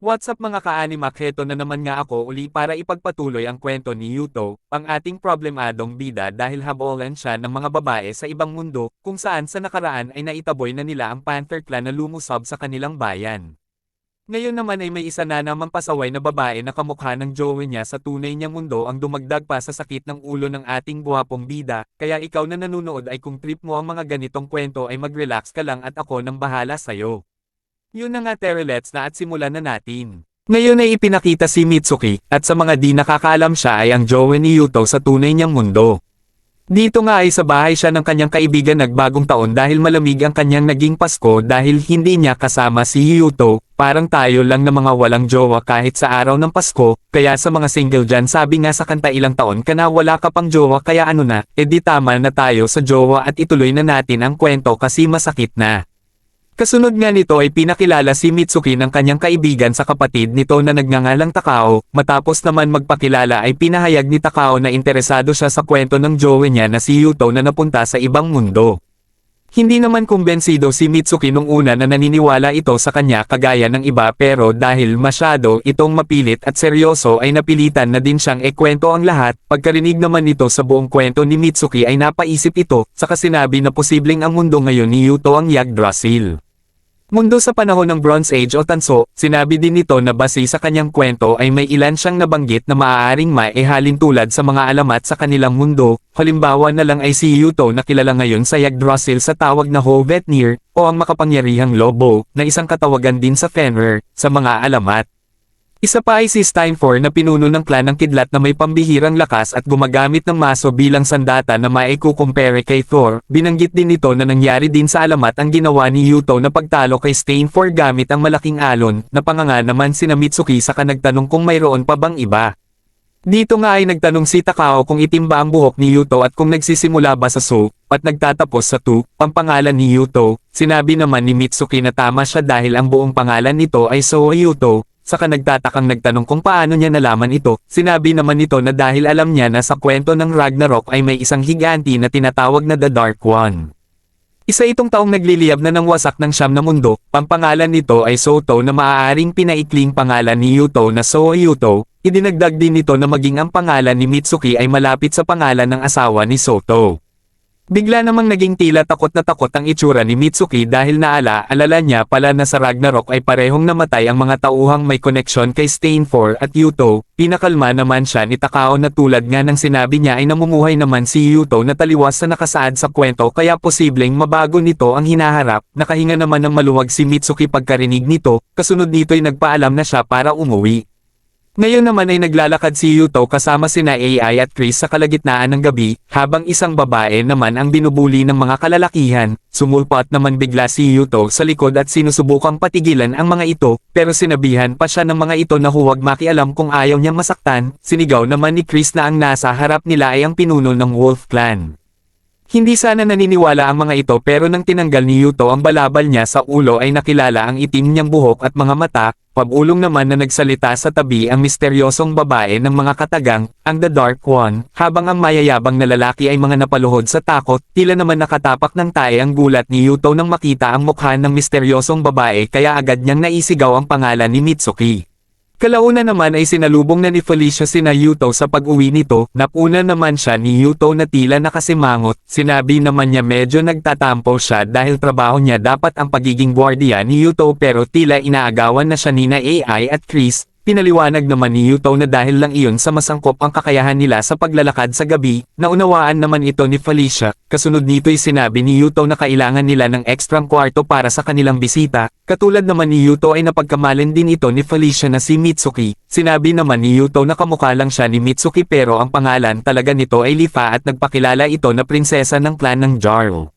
What's up mga ka-animak, heto na naman nga ako uli para ipagpatuloy ang kwento ni Yuto, ang ating problemadong bida dahil habolan siya ng mga babae sa ibang mundo, kung saan sa nakaraan ay naitaboy na nila ang Panther Clan na lumusob sa kanilang bayan. Ngayon naman ay may isa na namang pasaway na babae na kamukha ng jowa niya sa tunay niyang mundo ang dumagdag pa sa sakit ng ulo ng ating buwapong bida, kaya ikaw na nanonood ay kung trip mo ang mga ganitong kwento ay mag-relax ka lang at ako nang bahala sa'yo. Yun na nga terelets na at simulan na natin. Ngayon ay ipinakita si Mitsuki, at sa mga di nakakaalam siya ay ang jowa ni Yuto sa tunay niyang mundo. Dito nga ay sa bahay siya ng kanyang kaibigan nagbagong taon dahil malamig ang kanyang naging Pasko dahil hindi niya kasama si Yuto, parang tayo lang na mga walang jowa kahit sa araw ng Pasko, kaya sa mga single dyan sabi nga sa kanta ilang taon ka na wala ka pang jowa kaya ano na, edi tama na tayo sa jowa at ituloy na natin ang kwento kasi masakit na. Kasunod nga nito ay pinakilala si Mitsuki ng kanyang kaibigan sa kapatid nito na nagngangalang Takao, matapos naman magpakilala ay pinahayag ni Takao na interesado siya sa kwento ng jowa niya na si Yuto na napunta sa ibang mundo. Hindi naman kumbensido si Mitsuki nung una na naniniwala ito sa kanya kagaya ng iba pero dahil masyado itong mapilit at seryoso ay napilitan na din siyang ikwento ang lahat. Pagkarinig naman nito sa buong kwento ni Mitsuki ay napaisip ito, saka sinabi na posibleng ang mundo ngayon ni Yuto ang Yggdrasil. Mundo sa panahon ng Bronze Age o Tanso, sinabi din nito na base sa kanyang kwento ay may ilan siyang nabanggit na maaaring maihalin tulad sa mga alamat sa kanilang mundo, halimbawa na lang ay si Yuto na kilala ngayon sa Yggdrasil sa tawag na Hovnir, o ang makapangyarihang lobo, na isang katawagan din sa Fenrir, sa mga alamat. Isa pa ay si Steinfor na pinuno ng clan ng kidlat na may pambihirang lakas at gumagamit ng maso bilang sandata na maikukumpare kay Thor. Binanggit din nito na nangyari din sa alamat ang ginawa ni Yuto na pagtalo kay Steinfor gamit ang malaking alon, napanganga naman sina Mitsuki saka nagtanong kung mayroon pa bang iba. Dito nga ay nagtanong si Takao kung itim ba ang buhok ni Yuto at kung nagsisimula ba sa So, at nagtatapos sa Tu, pampangalan ni Yuto. Sinabi naman ni Mitsuki na tama siya dahil ang buong pangalan nito ay So Yuto. Saka nagtatakang nagtanong kung paano niya nalaman ito, sinabi naman nito na dahil alam niya na sa kwento ng Ragnarok ay may isang higanti na tinatawag na The Dark One. Isa itong taong nagliliyab na ng wasak ng siyam na mundo, pampangalan nito ay Soto na maaaring pinaikling pangalan ni Yuto na So Yuto, idinagdag din nito na maging ang pangalan ni Mitsuki ay malapit sa pangalan ng asawa ni Soto. Bigla namang naging tila takot na takot ang itsura ni Mitsuki dahil alala niya pala na sa Ragnarok ay parehong namatay ang mga tauhang may koneksyon kay Steinfor at Yuto. Pinakalma naman siya ni Takao na tulad nga ng sinabi niya ay namumuhay naman si Yuto na taliwas sa nakasaad sa kwento kaya posibleng mabago nito ang hinaharap. Nakahinga naman ng maluwag si Mitsuki pagkarinig nito, kasunod nito ay nagpaalam na siya para umuwi. Ngayon naman ay naglalakad si Yuto kasama sina AI at Chris sa kalagitnaan ng gabi, habang isang babae naman ang binubuli ng mga kalalakihan. Sumulpot naman bigla si Yuto sa likod at sinusubukang patigilan ang mga ito, pero sinabihan pa siya ng mga ito na huwag makialam kung ayaw niyang masaktan. Sinigaw naman ni Chris na ang nasa harap nila ay ang pinuno ng Wolf Clan. Hindi sana naniniwala ang mga ito pero nang tinanggal ni Yuto ang balabal niya sa ulo ay nakilala ang itim niyang buhok at mga mata. Pabulong naman na nagsalita sa tabi ang misteryosong babae ng mga katagang, ang The Dark One, habang ang mayayabang na lalaki ay mga napaluhod sa takot, tila naman nakatapak ng tae ang gulat ni Yuto nang makita ang mukha ng misteryosong babae kaya agad niyang naisigaw ang pangalan ni Mitsuki. Kalauna naman ay sinalubong na ni Felicia sina Yuto sa pag-uwi nito, napuna naman siya ni Yuto na tila nakasimangot, sinabi naman niya medyo nagtatampo siya dahil trabaho niya dapat ang pagiging gwardiya ni Yuto pero tila inaagawan na siya nina AI at Chris. Pinaliwanag naman ni Yuto na dahil lang iyon sa masangkop ang kakayahan nila sa paglalakad sa gabi, naunawaan naman ito ni Felicia. Kasunod nito'y sinabi ni Yuto na kailangan nila ng ekstrang kwarto para sa kanilang bisita. Katulad naman ni Yuto ay napagkamalan din ito ni Felicia na si Mitsuki. Sinabi naman ni Yuto na kamukha lang siya ni Mitsuki pero ang pangalan talaga nito ay Lifa at nagpakilala ito na prinsesa ng clan ng Jarl.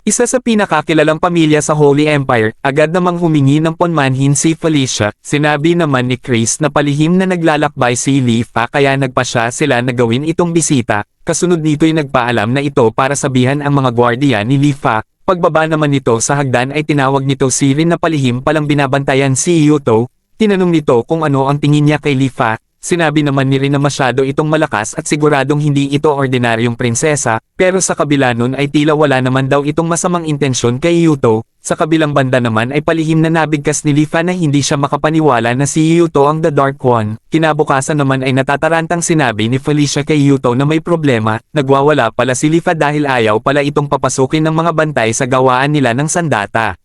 Isa sa pinakakilalang pamilya sa Holy Empire, agad namang humingi ng ponmanhin si Felicia. Sinabi naman ni Chris na palihim na naglalakbay si Lifa kaya nagpasya sila na gawin itong bisita. Kasunod nito'y nagpaalam na ito para sabihan ang mga gwardiya ni Lifa. Pagbaba naman nito sa hagdan ay tinawag nito si Rin na palihim palang binabantayan si Yuto. Tinanong nito kung ano ang tingin niya kay Lifa. sinabi naman ni Rin na masyado itong malakas at siguradong hindi ito ordinaryong prinsesa, pero sa kabila nun ay tila wala naman daw itong masamang intensyon kay Yuto. Sa kabilang banda naman ay palihim na nabigkas ni Lifa na hindi siya makapaniwala na si Yuto ang The Dark One. Kinabukasan naman ay natatarantang sinabi ni Felicia kay Yuto na may problema, nagwawala pala si Lifa dahil ayaw pala itong papasukin ng mga bantay sa gawaan nila ng sandata.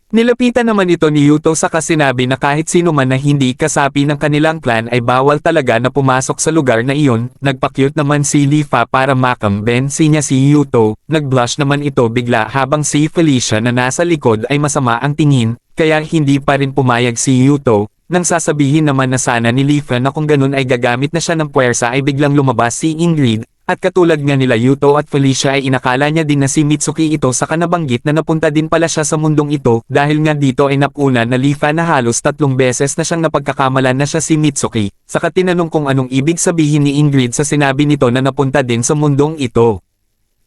Nilapitan naman ito ni Yuto saka sinabi na kahit sino man na hindi kasapi ng kanilang clan ay bawal talaga na pumasok sa lugar na iyon. Nagpa-cute naman si Lifa para makambensi niya si Yuto. Nag-blush naman ito bigla habang si Felicia na nasa likod ay masama ang tingin, kaya hindi pa rin pumayag si Yuto. Nang sasabihin naman na sana ni Lifa na kung ganun ay gagamit na siya ng puwersa ay biglang lumabas si Ingrid. At katulad nga nila Yuto at Felicia ay inakala niya din na si Mitsuki ito sa nabanggit na napunta din pala siya sa mundong ito dahil nga dito ay napuna na Lifa na halos 3 beses na siyang napagkakamalan na siya si Mitsuki. Saka tinanong kung anong ibig sabihin ni Ingrid sa sinabi nito na napunta din sa mundong ito.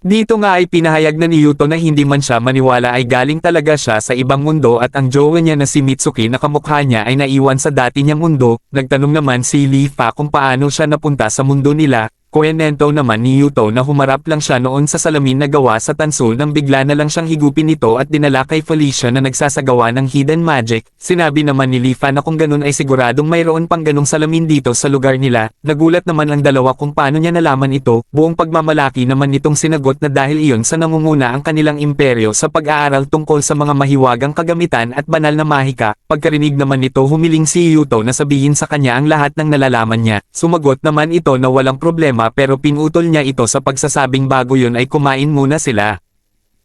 Dito nga ay pinahayag na ni Yuto na hindi man siya maniwala ay galing talaga siya sa ibang mundo at ang jowa niya na si Mitsuki na kamukha niya ay naiwan sa dati niyang mundo. Nagtanong naman si Lifa kung paano siya napunta sa mundo nila. Kuwenento naman ni Yuto na humarap lang siya noon sa salamin na gawa sa tanso nang bigla na lang siyang higupin nito at dinala kay Felicia na nagsasagawa ng hidden magic. Sinabi naman ni Lifa na kung ganun ay siguradong mayroon pang ganung salamin dito sa lugar nila. Nagulat naman ang dalawa kung paano niya nalaman ito. Buong pagmamalaki naman nitong sinagot na dahil iyon sa nangunguna ang kanilang imperyo sa pag-aaral tungkol sa mga mahiwagang kagamitan at banal na mahika. Pagkarinig naman nito humiling si Yuto na sabihin sa kanya ang lahat ng nalalaman niya. Sumagot naman ito na walang problema pero pinutol niya ito sa pagsasabing bago yun ay kumain muna sila.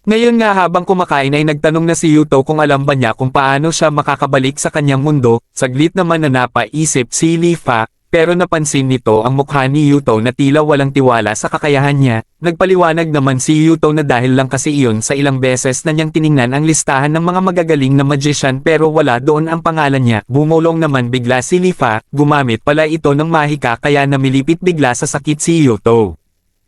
Ngayon nga habang kumakain ay nagtanong na si Yuto kung alam ba niya kung paano siya makakabalik sa kanyang mundo. Saglit naman na napaisip si Lifa, pero napansin nito ang mukha ni Yuto na tila walang tiwala sa kakayahan niya. Nagpaliwanag naman si Yuto na dahil lang kasi iyon sa ilang beses na niyang tiningnan ang listahan ng mga magagaling na magician pero wala doon ang pangalan niya. Bumulong naman bigla si Lifa, gumamit pala ito ng mahika kaya namilipit bigla sa sakit si Yuto.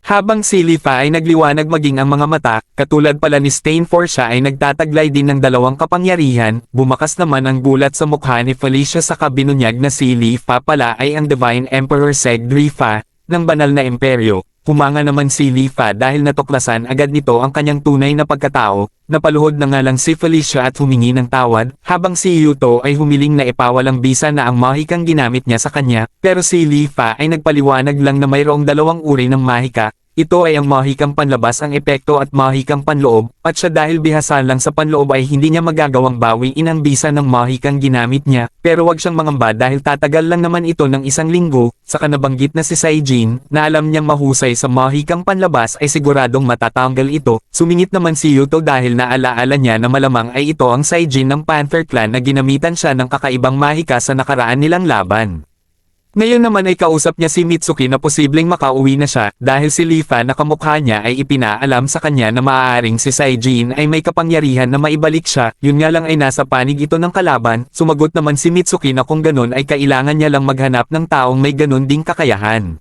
Habang si Lifa ay nagliwanag maging ang mga mata, katulad pala ni Stainfor siya ay nagtataglay din ng 2 kapangyarihan, bumakas naman ang gulat sa mukha ni Felicia sa binunyag na si Lifa pala ay ang Divine Emperor Segdrifa, ng banal na imperyo. Humanga naman si Lifa dahil natuklasan agad nito ang kanyang tunay na pagkatao. Napaluhod na nga lang si Felicia at humingi ng tawad, habang si Yuto ay humiling na ipawalang bisa na ang mahikang ginamit niya sa kanya, pero si Lifa ay nagpaliwanag lang na mayroong 2 uri ng mahika. Ito ay ang mahikang panlabas ang epekto at mahikang panloob, at siya dahil bihasan lang sa panloob ay hindi niya magagawang bawiin ang bisa ng mahikang ginamit niya, pero wag siyang mangamba dahil tatagal lang naman ito ng 1 linggo. Saka nabanggit na si Saijin, na alam niyang mahusay sa mahikang panlabas ay siguradong matatanggal ito. Sumingit naman si Yuto dahil naalaala niya na malamang ay ito ang Saijin ng Panther Clan na ginamitan siya ng kakaibang mahika sa nakaraan nilang laban. Ngayon naman ay kausap niya si Mitsuki na posibleng makauwi na siya dahil si Lifa na kamukha niya ay ipinaalam sa kanya na maaaring si Saijin ay may kapangyarihan na maibalik siya. Yun nga lang ay nasa panig ito ng kalaban. Sumagot naman si Mitsuki na kung ganun ay kailangan niya lang maghanap ng taong may ganun ding kakayahan.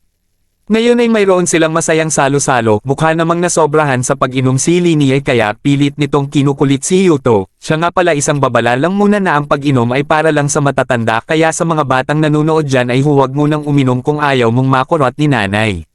Ngayon ay mayroon silang masayang salo-salo, mukha namang nasobrahan sa pag-inom si Linie kaya pilit nitong kinukulit si Yuto. Siya nga pala isang babala lang muna na ang pag-inom ay para lang sa matatanda kaya sa mga batang nanonood dyan ay huwag munang uminom kung ayaw mong makurot ni nanay.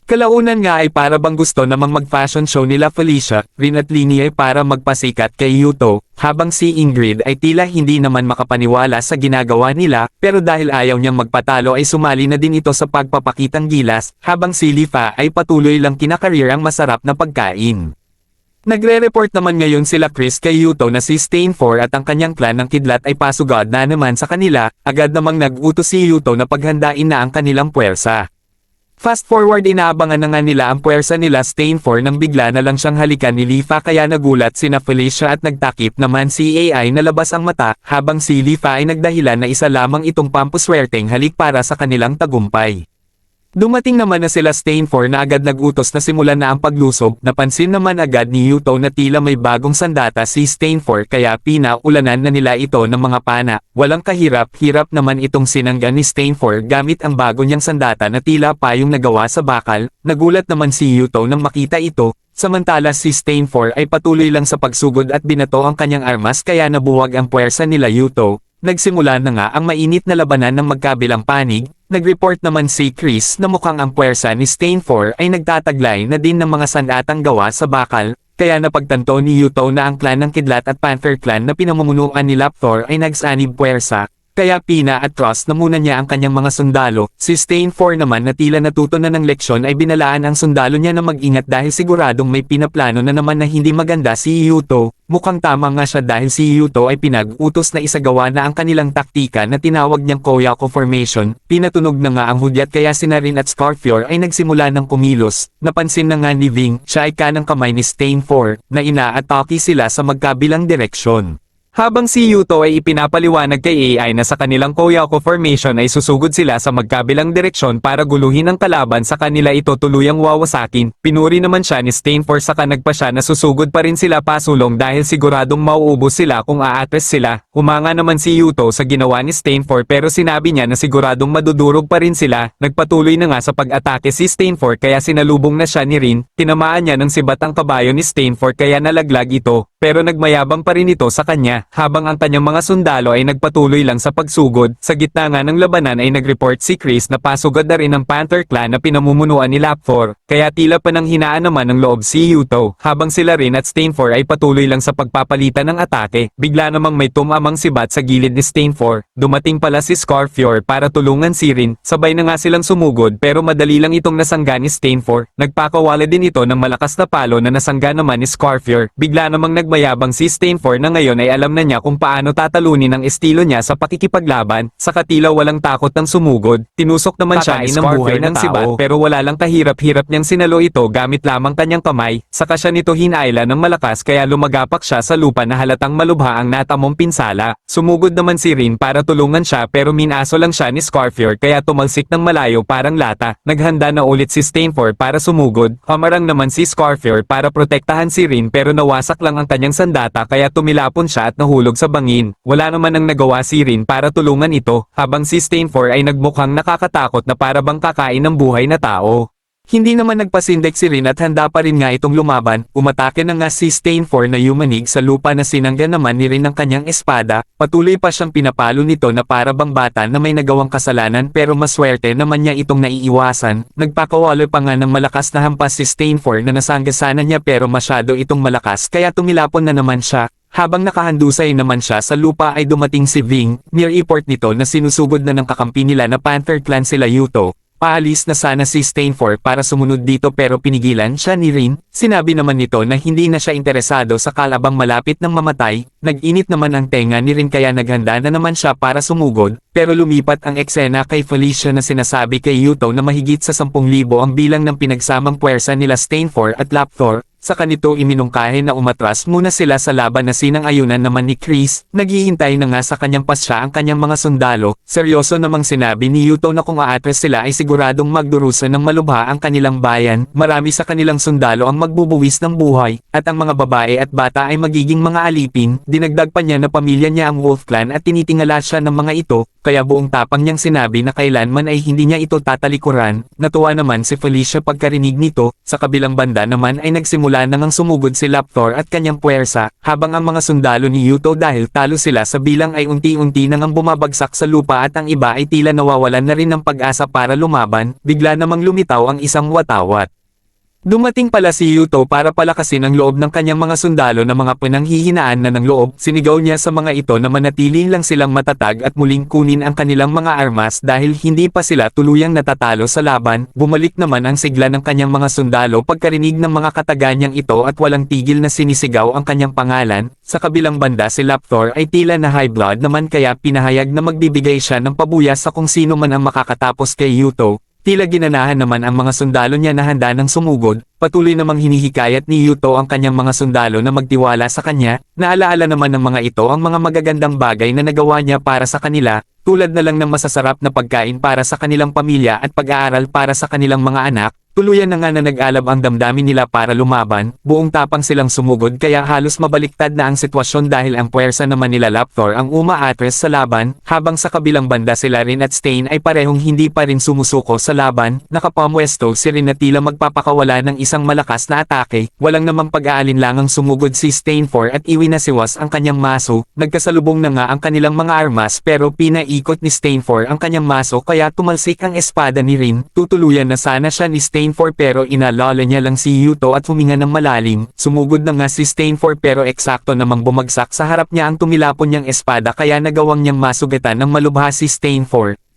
Kalaunan nga ay para bang gusto namang mag-fashion show nila Felicia, Rin at Linie para magpasikat kay Yuto, habang si Ingrid ay tila hindi naman makapaniwala sa ginagawa nila, pero dahil ayaw niyang magpatalo ay sumali na din ito sa pagpapakitang gilas, habang si Lifa ay patuloy lang kinakareer ang masarap na pagkain. Nagre-report naman ngayon sila Chris kay Yuto na si Stainfor at ang kanyang clan ng kidlat ay pasugod na naman sa kanila, agad namang nag-utos si Yuto na paghandain na ang kanilang puwersa. Fast forward inaabangan na nga nila ang puwersa nila Stainfor nang bigla na lang siyang halikan ni Lifa kaya nagulat sina Felicia at nagtakip naman si AI na labas ang mata habang si Lifa ay nagdahilan na isa lamang itong pampuswerteng halik para sa kanilang tagumpay. Dumating naman na sila Stainfor na agad nag-utos na simulan na ang paglusob. Napansin naman agad ni Yuto na tila may bagong sandata si Stainfor kaya pinaulanan na nila ito ng mga pana. Walang kahirap-hirap naman itong sinangga ni Stainfor gamit ang bago niyang sandata na tila payong nagawa sa bakal. Nagulat naman si Yuto nang makita ito. Samantala si Stainfor ay patuloy lang sa pagsugod at binato ang kanyang armas kaya nabuwag ang puwersa nila Yuto. Nagsimula na nga ang mainit na labanan ng magkabilang panig. Nag-report naman si Chris na mukhang ang puwersa ni Stain 4 ay nagtataglay na din ng mga sandatang gawa sa bakal, kaya napagtanto ni Yuto na ang clan ng Kidlat at Panther clan na pinamumunuan ni Lapthor ay nagsanib puwersa. Kaya pina-atras na muna niya ang kanyang mga sundalo. Si Stain 4 naman na tila natuto na ng leksyon ay binalaan ang sundalo niya na mag-ingat dahil siguradong may pinaplano na naman na hindi maganda si Yuto. Mukhang tama nga siya dahil si Yuto ay pinag-utos na isagawa na ang kanilang taktika na tinawag niyang Koyaku Formation. Pinatunog na nga ang hudyat kaya sina Rin at Scorpior ay nagsimula ng kumilos. Napansin na nga ni Ving, siya ay kanang kamay ni Stain 4, na ina-atake sila sa magkabilang direksyon. Habang si Yuto ay ipinapaliwanag kay AI na sa kanilang Koyaku Formation ay susugod sila sa magkabilang direksyon para guluhin ang kalaban sa kanila ito tuluyang wawasakin, pinuri naman siya ni Stain 4 saka nagpa siya na susugod pa rin sila pasulong dahil siguradong mauubos sila kung aatres sila. Humanga naman si Yuto sa ginawa ni Stain 4 pero sinabi niya na siguradong madudurog pa rin sila. Nagpatuloy na nga sa pag-atake si Stain 4 kaya sinalubong na siya ni Rin, tinamaan niya ng sibat ang kabayo ni Stain 4 kaya nalaglag ito, pero nagmayabang pa rin ito sa kanya. Habang ang kanyang mga sundalo ay nagpatuloy lang sa pagsugod, sa gitna nga ng labanan ay nag-report si Chris na pasugod na rin ng Panther clan na pinamumunuan ni Lapthor, kaya tila pa nang hinaan naman ng loob si Yuto. Habang sila Rin at Stain 4 ay patuloy lang sa pagpapalitan ng atake, bigla namang may tumamang sibat sa gilid ni Stain 4, dumating pala si Scorpior para tulungan si Rin, sabay na nga silang sumugod pero madali lang itong nasangga ni Stain 4, nagpakawala din ito ng malakas na palo na nasangga naman ni Scorpior. Bigla namang nagmayabang si Stain 4 na ngayon ay alam na niya kung paano tatalunin ang estilo niya sa pakikipaglaban, sa katila walang takot ng sumugod, tinusok naman siya ng buhay ng sibat pero wala lang kahirap-hirap niyang sinalo ito gamit lamang kanyang kamay, saka siya nito hinaila ng malakas kaya lumagapak siya sa lupa na halatang malubha ang natamong pinsala. Sumugod naman si Rin para tulungan siya pero minaso lang siya ni Scorpior kaya tumalsik ng malayo parang lata. Naghanda na ulit si Stain 4 para sumugod, hamarang naman si Scorpior para protektahan si Rin pero nawasak lang ang kanyang sandata kaya tumilapon siya at nahulog sa bangin. Wala naman ang nagawa si Rin para tulungan ito, habang si Stain 4 ay nagmukhang nakakatakot na para bang kakain ng buhay na tao. Hindi naman nagpasindek si Rin at handa pa rin nga itong lumaban, umatake na nga si Stain 4 na yumanig sa lupa na sinangga naman ni Rin ng kanyang espada, patuloy pa siyang pinapalo nito na para bang bata na may nagawang kasalanan pero maswerte naman niya itong naiiwasan. Nagpakawalo pa nga ng malakas na hampas si Stain 4 na nasangga sana niya pero masyado itong malakas kaya tumilapon na naman siya. Habang nakahandusay naman siya sa lupa ay dumating si Ving, near-report nito na sinusugod na ng kakampi nila na Panther clan sila Yuto. Paalis na sana si Stain 4 para sumunod dito pero pinigilan siya ni Rin. Sinabi naman nito na hindi na siya interesado sa kalabang malapit ng mamatay. Nag-init naman ang tenga ni Rin kaya naghanda na naman siya para sumugod. Pero lumipat ang eksena kay Felicia na sinasabi kay Yuto na mahigit sa 10,000 ang bilang ng pinagsamang puwersa nila Stain 4 at Lapthor. Sa kanito iminungkahe na umatras muna sila sa laban na sinang-ayunan naman ni Chris, naghihintay na nga sa kanyang pasya ang kanyang mga sundalo. Seryoso namang sinabi ni Yuto na kung aatres sila ay siguradong magdurusa ng malubha ang kanilang bayan, marami sa kanilang sundalo ang magbubuwis ng buhay, at ang mga babae at bata ay magiging mga alipin. Dinagdag pa niya na pamilya niya ang Wolf Clan at tinitingala siya ng mga ito, kaya buong tapang niyang sinabi na kailanman ay hindi niya ito tatalikuran. Natuwa naman si Felicia pagkarinig nito, sa kabilang banda naman ay nagsimula nang sumugod si Lapthor at kanyang puwersa, habang ang mga sundalo ni Yuto dahil talo sila sa bilang ay unti-unti nang bumabagsak sa lupa at ang iba ay tila nawawalan na rin ng pag-asa para lumaban, bigla namang lumitaw ang isang watawat. Dumating pala si Yuto para palakasin ang loob ng kanyang mga sundalo na mga pinanghihinaan na ng loob. Sinigaw niya sa mga ito na manatili lang silang matatag at muling kunin ang kanilang mga armas dahil hindi pa sila tuluyang natatalo sa laban. Bumalik naman ang sigla ng kanyang mga sundalo pagkarinig ng mga kataga niyang ito at walang tigil na sinisigaw ang kanyang pangalan. Sa kabilang banda si Lapthor ay tila na high blood naman kaya pinahayag na magbibigay siya ng pabuya sa kung sino man ang makakatapos kay Yuto. Tila ginanahan naman ang mga sundalo niya na handa ng sumugod, patuloy namang hinihikayat ni Yuto ang kanyang mga sundalo na magtiwala sa kanya. Naalaala naman ng mga ito ang mga magagandang bagay na nagawa niya para sa kanila, tulad na lang ng masasarap na pagkain para sa kanilang pamilya at pag-aaral para sa kanilang mga anak. Tuluyan na nga na nag-alab ang damdamin nila para lumaban, buong tapang silang sumugod kaya halos mabaliktad na ang sitwasyon dahil ang puwersa naman nila Laptor ang umaatres sa laban, habang sa kabilang banda sila Rin at Stain ay parehong hindi pa rin sumusuko sa laban, nakapamwesto si Rin na tila magpapakawala ng isang malakas na atake, walang namang pag-aalinlangang sumugod si Stain at iwinasiwas ang kanyang maso, nagkasalubong na nga ang kanilang mga armas pero pinaikot ni Stain ang kanyang maso kaya tumalsik ang espada ni Rin, tutuluyan na sana siya ni Stain pero inalala niya lang si Yuto at huminga ng malalim, sumugod na nga si Stain pero eksakto namang bumagsak sa harap niya ang tumilapon niyang espada kaya nagawang niyang masugatan ng malubha si Stain.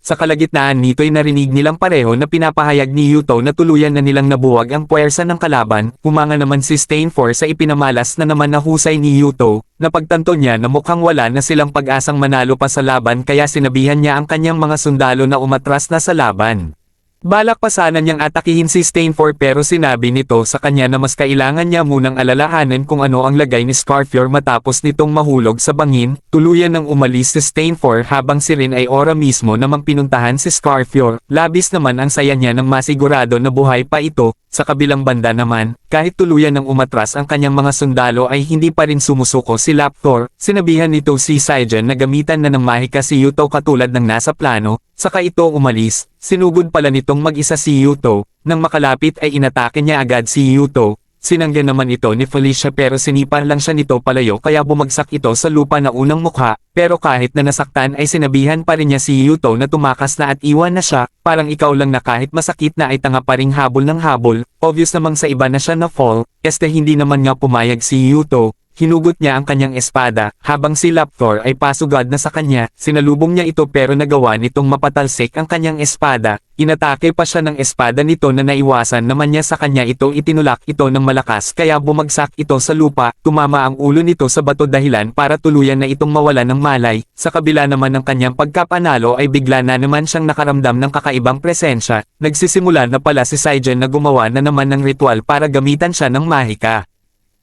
Sa kalagitnaan nito'y narinig nilang pareho na pinapahayag ni Yuto na tuluyan na nilang nabuwag ang puwersa ng kalaban, humanga naman si Stain sa ipinamalas na naman na husay ni Yuto, napagtanto niya na mukhang wala na silang pag-asang manalo pa sa laban kaya sinabihan niya ang kanyang mga sundalo na umatras na sa laban. Balak pa sana niyang atakihin si Stain pero sinabi nito sa kanya na mas kailangan niya munang alalahanin kung ano ang lagay ni Scarfior matapos nitong mahulog sa bangin, tuluyan ng umalis si Stain habang si Rin ay ora mismo namang pinuntahan si Scarfior, labis naman ang saya niya nang masigurado na buhay pa ito, sa kabilang banda naman, kahit tuluyan ng umatras ang kanyang mga sundalo ay hindi pa rin sumusuko si Laptor, sinabihan nito si Saigen na gamitan na ng mahika si Yuto katulad ng nasa plano, saka ito umalis, sinugod pala nitong mag-isa si Yuto, nang makalapit ay inatake niya agad si Yuto, sinanggan naman ito ni Felicia pero sinipan lang siya nito palayo kaya bumagsak ito sa lupa na unang mukha, pero kahit na nasaktan ay sinabihan pa rin niya si Yuto na tumakas na at iwan na siya, parang ikaw lang na kahit masakit na ay tanga pa ring habol ng habol, obvious namang sa iba na siya na fall, hindi naman nga pumayag si Yuto. Hinugot niya ang kanyang espada, habang si Laptor ay pasugad na sa kanya, sinalubong niya ito pero nagawa nitong mapatalsik ang kanyang espada, inatake pa siya ng espada nito na naiwasan naman niya sa kanya ito itinulak ito ng malakas kaya bumagsak ito sa lupa, tumama ang ulo nito sa bato dahilan para tuluyan na itong mawala ng malay, sa kabila naman ng kanyang pagkapanalo ay bigla na naman siyang nakaramdam ng kakaibang presensya, nagsisimula na pala si Saigen na gumawa na naman ng ritual para gamitan siya ng mahika.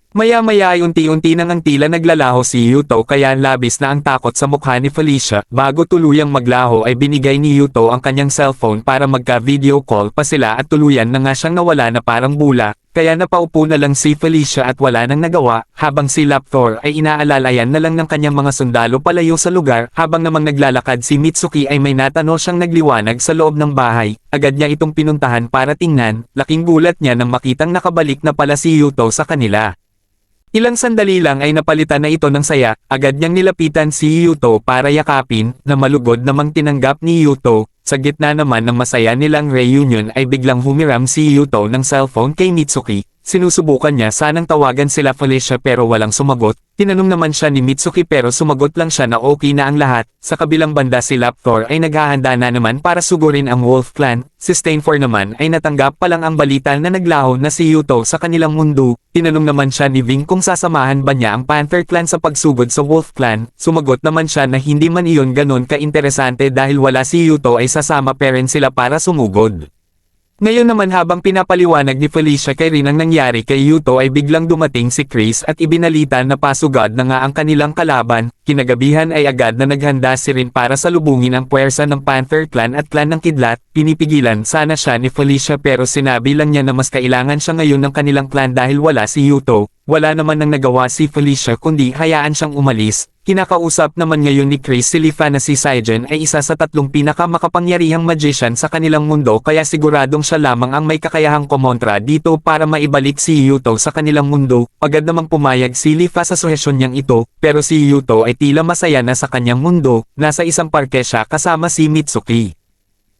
Maya-maya ay unti-unti nang ang tila naglalaho si Yuto kaya labis na ang takot sa mukha ni Felicia. Bago tuluyang maglaho ay binigay ni Yuto ang kanyang cellphone para magka-video call pa sila at tuluyan na nga siyang nawala na parang bula. Kaya napaupo na lang si Felicia at wala nang nagawa, habang si Laptor ay inaalalayan na lang ng kanyang mga sundalo palayo sa lugar. Habang namang naglalakad si Mitsuki ay may natano siyang nagliwanag sa loob ng bahay. Agad niya itong pinuntahan para tingnan, laking gulat niya nang makitang nakabalik na pala si Yuto sa kanila. Ilang sandali lang ay napalitan na ito ng saya, agad niyang nilapitan si Yuto para yakapin, na malugod namang tinanggap ni Yuto. Sa gitna naman ng masaya nilang reunion ay biglang humiram si Yuto ng cellphone kay Mitsuki. Sinusubukan niya sanang tawagan sila Felicia pero walang sumagot. Tinanong naman siya ni Mitsuki pero sumagot lang siya na okay na ang lahat. Sa kabilang banda si Laptor ay naghahanda na naman para sugurin ang Wolf Clan. Si Stain naman ay natanggap pa lang ang balita na naglaho na si Yuto sa kanilang mundo. Tinanong naman siya ni Ving kung sasamahan ba niya ang Panther Clan sa pagsugod sa Wolf Clan. Sumagot naman siya na hindi man iyon ganon ka-interesante dahil wala si Yuto ay sasama pa rin sila para sumugod. Ngayon naman habang pinapaliwanag ni Felicia kay Rin ang nangyari kay Yuto ay biglang dumating si Chris at ibinalita na pasugad na nga ang kanilang kalaban, kinagabihan ay agad na naghanda si Rin para salubungin ang puwersa ng Panther Clan at Clan ng Kidlat, pinipigilan sana siya ni Felicia pero sinabi lang niya na mas kailangan siya ngayon ng kanilang clan dahil wala si Yuto. Wala naman nang nagawa si Felicia kundi hayaan siyang umalis. Kinakausap naman ngayon ni Chris si Lifa na si Saigen ay isa sa tatlong pinakamakapangyarihang magician sa kanilang mundo kaya siguradong siya lamang ang may kakayahang kumontra dito para maibalik si Yuto sa kanilang mundo. Agad namang pumayag si Lifa sa suhesyon niyang ito, pero si Yuto ay tila masaya na sa kanyang mundo, nasa isang parke siya kasama si Mitsuki.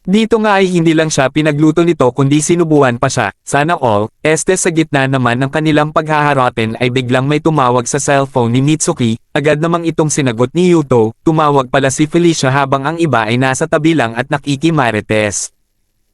Dito nga ay hindi lang siya pinagluto nito kundi sinubuan pa siya, sana all, sa gitna naman ng kanilang paghaharaten ay biglang may tumawag sa cellphone ni Mitsuki, agad namang itong sinagot ni Yuto, tumawag pala si Felicia habang ang iba ay nasa tabi lang at nakikimarites.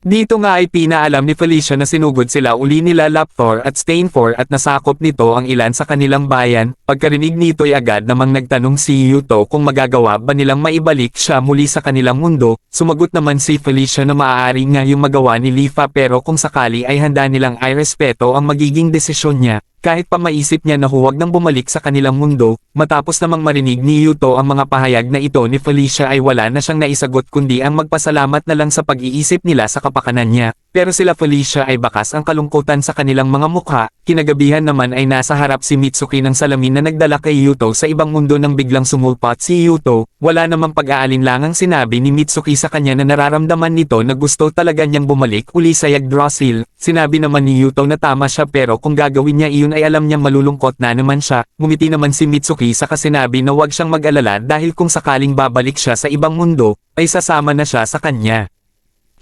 Dito nga ay pinaalam ni Felicia na sinugod sila uli nila Laptor at Stain at nasakop nito ang ilan sa kanilang bayan. Pagkarinig nito ay agad namang nagtanong si Yuto kung magagawa ba nilang maibalik siya muli sa kanilang mundo. Sumagot naman si Felicia na maaari nga yung magawa ni Lifa pero kung sakali ay handa nilang irespeto ang magiging desisyon niya. Kahit pa maisip niya na huwag nang bumalik sa kanilang mundo, matapos namang marinig ni Yuto ang mga pahayag na ito ni Felicia ay wala na siyang naisagot kundi ang magpasalamat na lang sa pag-iisip nila sa kapakanan niya. pero sila Felicia ay bakas ang kalungkutan sa kanilang mga mukha. Kinagabihan naman ay nasa harap si Mitsuki ng salamin na nagdala kay Yuto sa ibang mundo nang biglang sumulpot si Yuto. Wala namang pag-aalinlangang sinabi ni Mitsuki sa kanya na nararamdaman nito na gusto talaga niyang bumalik uli sa Yggdrasil. Sinabi naman ni Yuto na tama siya pero kung gagawin niya iyon ay alam niyang malulungkot na naman siya. Ngumiti naman si Mitsuki saka sinabi na huwag siyang mag-alala dahil kung sakaling babalik siya sa ibang mundo, ay sasama na siya sa kanya.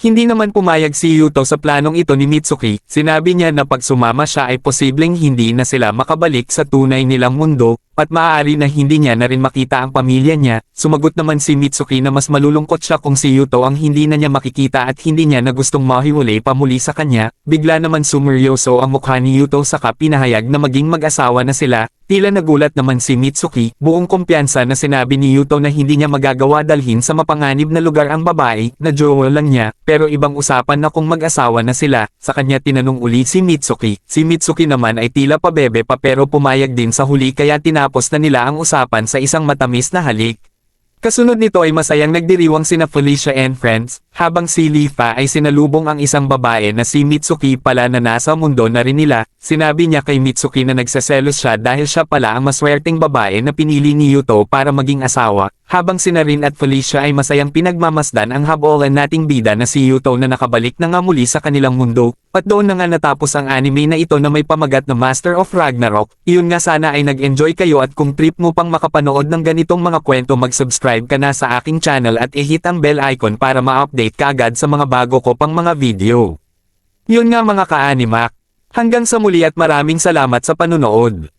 Hindi naman pumayag si Yuto sa planong ito ni Mitsuki. Sinabi niya na pag sumama siya ay posibleng hindi na sila makabalik sa tunay nilang mundo, at maaari na hindi niya na rin makita ang pamilya niya. Sumagot naman si Mitsuki na mas malulungkot siya kung si Yuto ang hindi na niya makikita at hindi niya na gustong mahiwalay pa muli sa kanya. Bigla naman sumeryoso ang mukha ni Yuto saka pinahayag na maging mag-asawa na sila. Tila nagulat naman si Mitsuki, buong kumpiyansa na sinabi ni Yuto na hindi niya magagawa dalhin sa mapanganib na lugar ang babae, na jowa lang niya, pero ibang usapan na kung mag-asawa na sila. Sa kanya tinanong uli si Mitsuki. Si Mitsuki naman ay tila pabebe pa pero pumayag din sa huli kaya tinapos na nila ang usapan sa isang matamis na halik. Kasunod nito ay masayang nagdiriwang sina Felicia and friends, habang si Lifa ay sinalubong ang isang babae na si Mitsuki pala na nasa mundo na rin nila. Sinabi niya kay Mitsuki na nagseselos siya dahil siya pala ang maswerteng babae na pinili ni Yuto para maging asawa. Habang sina Rin at Felicia ay masayang pinagmamasdan ang habolan nating bida na si Yuto na nakabalik na nga muli sa kanilang mundo. At doon na nga natapos ang anime na ito na may pamagat na Master of Ragnarok. Iyon nga, sana ay nag-enjoy kayo at kung trip mo pang makapanood ng ganitong mga kwento, mag-subscribe ka na sa aking channel at i-hit ang bell icon para ma-update ka agad sa mga bago ko pang mga video. Yun nga mga ka-animak. Hanggang sa muli at maraming salamat sa panunood.